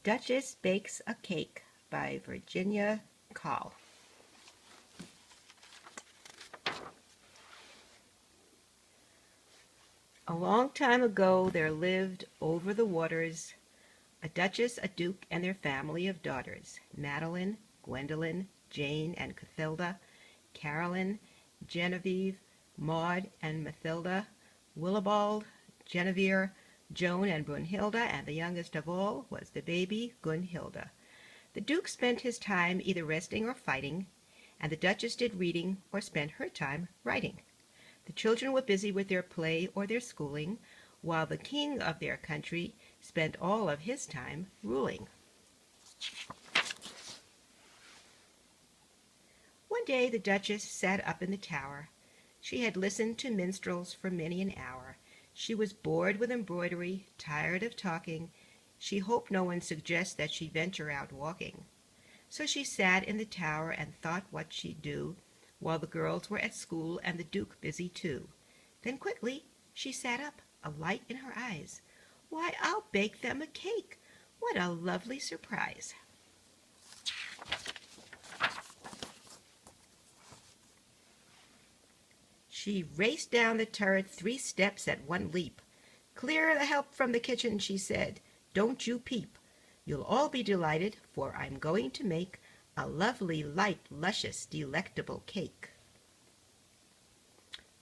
Duchess Bakes a Cake by Virginia Call. A long time ago there lived over the waters a duchess, a duke, and their family of daughters, Madeline, Gwendolyn, Jane, and Cathilda, Caroline, Genevieve, Maud, and Mathilda, Willibald, Genevieve, Joan, and Brunhilda, and the youngest of all was the baby Gunhilda. The duke spent his time either resting or fighting, and the duchess did reading or spent her time writing. The children were busy with their play or their schooling, while the king of their country spent all of his time ruling. One day the duchess sat up in the tower. She had listened to minstrels for many an hour. She was bored with embroidery, tired of talking. She hoped no one suggest that she venture out walking. So she sat in the tower and thought what she'd do, while the girls were at school and the duke busy too. Then quickly she sat up, a light in her eyes. "Why, I'll bake them a cake! What a lovely surprise!" She raced down the turret 3 steps at one leap. "Clear the help from the kitchen," she said. "Don't you peep. You'll all be delighted, for I'm going to make a lovely, light, luscious, delectable cake."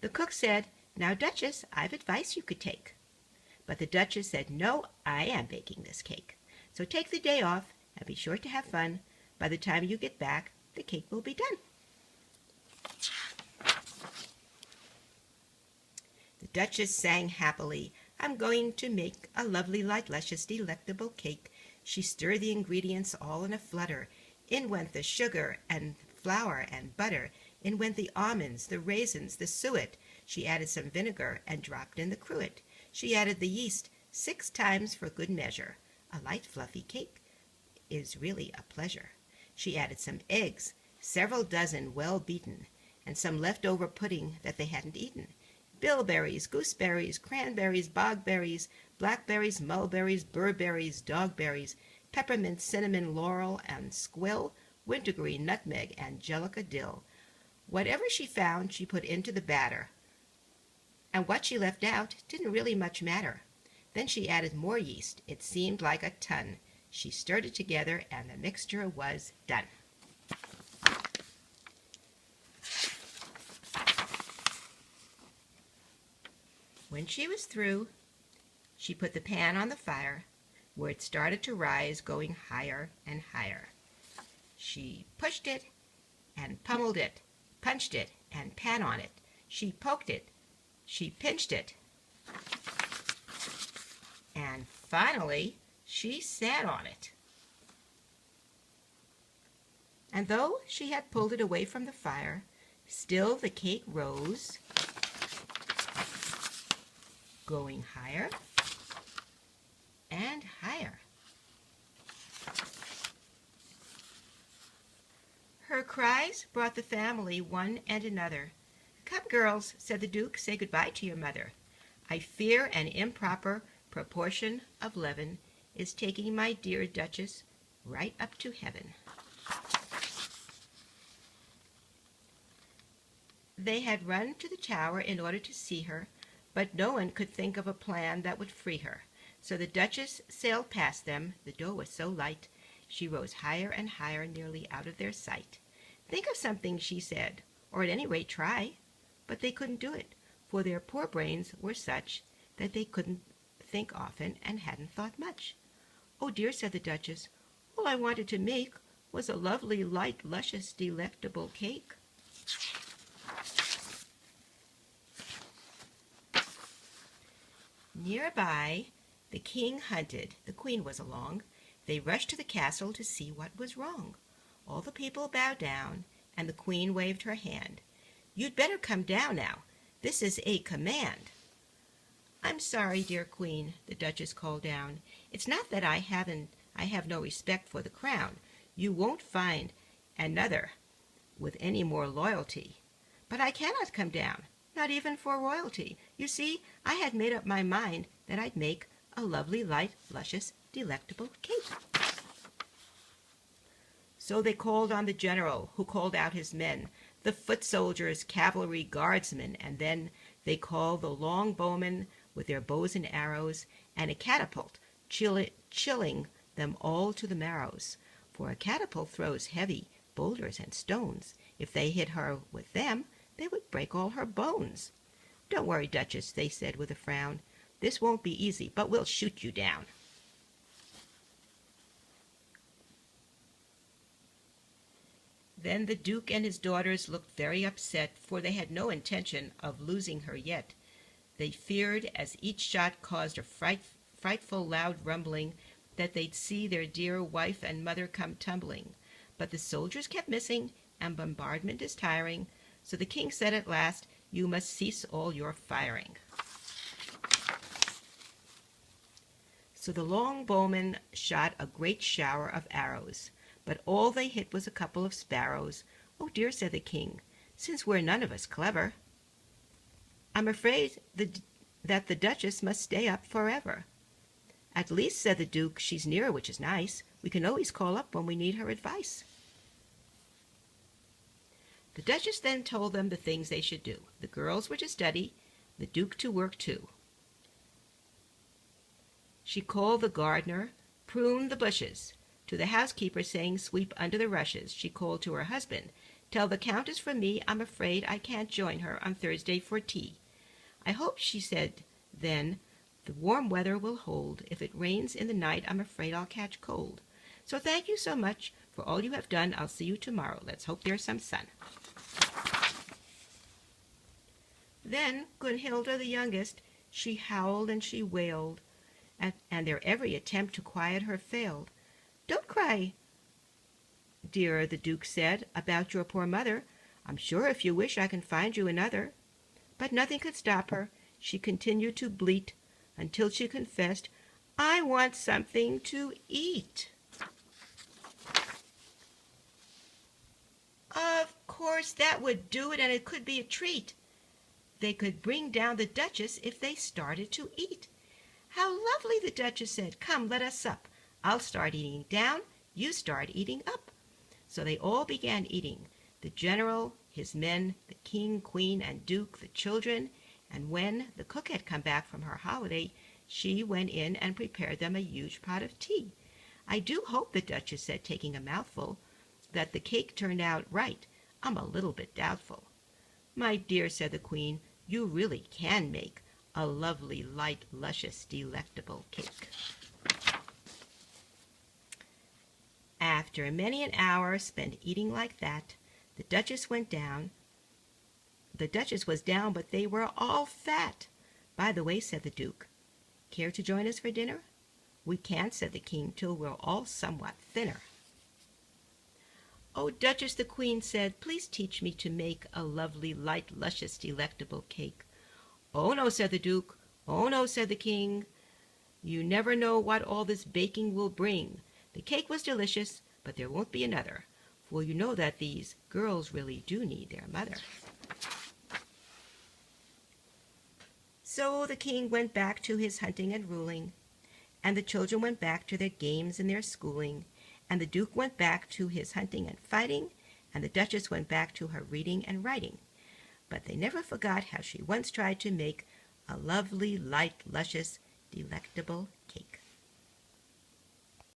The cook said, "Now, Duchess, I've advice you could take." But the Duchess said, "No, I am baking this cake. So take the day off and be sure to have fun. By the time you get back, the cake will be done." The Duchess sang happily, "I'm going to make a lovely, light, luscious, delectable cake." She stirred the ingredients all in a flutter. In went the sugar and flour and butter. In went the almonds, the raisins, the suet. She added some vinegar and dropped in the cruet. She added the yeast 6 times for good measure. A light, fluffy cake is really a pleasure. She added some eggs, several dozen well beaten, and some leftover pudding that they hadn't eaten. Bilberries, gooseberries, cranberries, bogberries, blackberries, mulberries, burberries, dogberries, peppermint, cinnamon, laurel, and squill, wintergreen, nutmeg, angelica dill. Whatever she found she put into the batter, and what she left out didn't really much matter. Then she added more yeast. It seemed like a ton. She stirred it together, and the mixture was done. When she was through, she put the pan on the fire, where it started to rise, going higher and higher. She pushed it and pummeled it, punched it and pan on it. She poked it, she pinched it, and finally she sat on it. And though she had pulled it away from the fire, still the cake rose, going higher and higher. Her cries brought the family one and another. "Come, girls," said the Duke, "say goodbye to your mother. I fear an improper proportion of leaven is taking my dear Duchess right up to heaven." They had run to the tower in order to see her, but no one could think of a plan that would free her. So the Duchess sailed past them. The door was so light. She rose higher and higher, nearly out of their sight. "Think of something," she said, "or at any rate try." But they couldn't do it, for their poor brains were such that they couldn't think often and hadn't thought much. "Oh dear," said the Duchess, "all I wanted to make was a lovely, light, luscious, delectable cake." Nearby, the king hunted. The queen was along. They rushed to the castle to see what was wrong. All the people bowed down, and the queen waved her hand. "You'd better come down now. This is a command." "I'm sorry, dear queen," the Duchess called down. "It's not that I have no respect for the crown. You won't find another with any more loyalty. But I cannot come down, not even for royalty. You see, I had made up my mind that I'd make a lovely, light, luscious, delectable cake." So they called on the general, who called out his men, the foot soldiers, cavalry, guardsmen, and then they called the long bowmen with their bows and arrows, and a catapult, chilling them all to the marrows. For a catapult throws heavy boulders and stones. If they hit her with them, they would break all her bones. Don't worry, Duchess, they said with a frown. This won't be easy, but we'll shoot you down. Then the Duke and his daughters looked very upset, for they had no intention of losing her yet. They feared, as each shot caused a frightful loud rumbling, that they'd see their dear wife and mother come tumbling. But the soldiers kept missing, and bombardment is tiring, so the king said at last, "You must cease all your firing." So the long bowmen shot a great shower of arrows, but all they hit was a couple of sparrows. "Oh dear," said the king, "since we're none of us clever, I'm afraid that the Duchess must stay up forever." "At least," said the Duke, "she's near, which is nice. We can always call up when we need her advice." The Duchess then told them the things they should do. The girls were to study, the Duke to work too. She called the gardener, "Prune the bushes." To the housekeeper, saying, "Sweep under the rushes." She called to her husband, "Tell the Countess from me I'm afraid I can't join her on Thursday for tea." "I hope," she said then, "the warm weather will hold. If it rains in the night, I'm afraid I'll catch cold. So thank you so much for all you have done. I'll see you tomorrow. Let's hope there's some sun." Then Gunhilda, the youngest, she howled and she wailed, and their every attempt to quiet her failed. "Don't cry, dear," the Duke said, "about your poor mother. I'm sure if you wish I can find you another." But nothing could stop her. She continued to bleat until she confessed, "I want something to eat." Of course, that would do it, and it could be a treat. They could bring down the Duchess if they started to eat. "How lovely," the Duchess said. "Come, let us sup. I'll start eating down, you start eating up." So they all began eating, the general, his men, the king, queen, and duke, the children, and when the cook had come back from her holiday, she went in and prepared them a huge pot of tea. "I do hope," the Duchess said, taking a mouthful, "that the cake turned out right. I'm a little bit doubtful." "My dear," said the queen, "you really can make a lovely, light, luscious, delectable cake." After many an hour spent eating like that, the Duchess went down. The Duchess was down, but they were all fat. "By the way," said the Duke, "care to join us for dinner?" "We can't," said the king, "till we're all somewhat thinner." "Oh, Duchess," the queen said, "please teach me to make a lovely, light, luscious, delectable cake." "Oh, no," said the Duke. "Oh, no," said the king. "You never know what all this baking will bring. The cake was delicious, but there won't be another, for you know that these girls really do need their mother." So the king went back to his hunting and ruling, and the children went back to their games and their schooling, and the Duke went back to his hunting and fighting, and the Duchess went back to her reading and writing. But they never forgot how she once tried to make a lovely, light, luscious, delectable cake.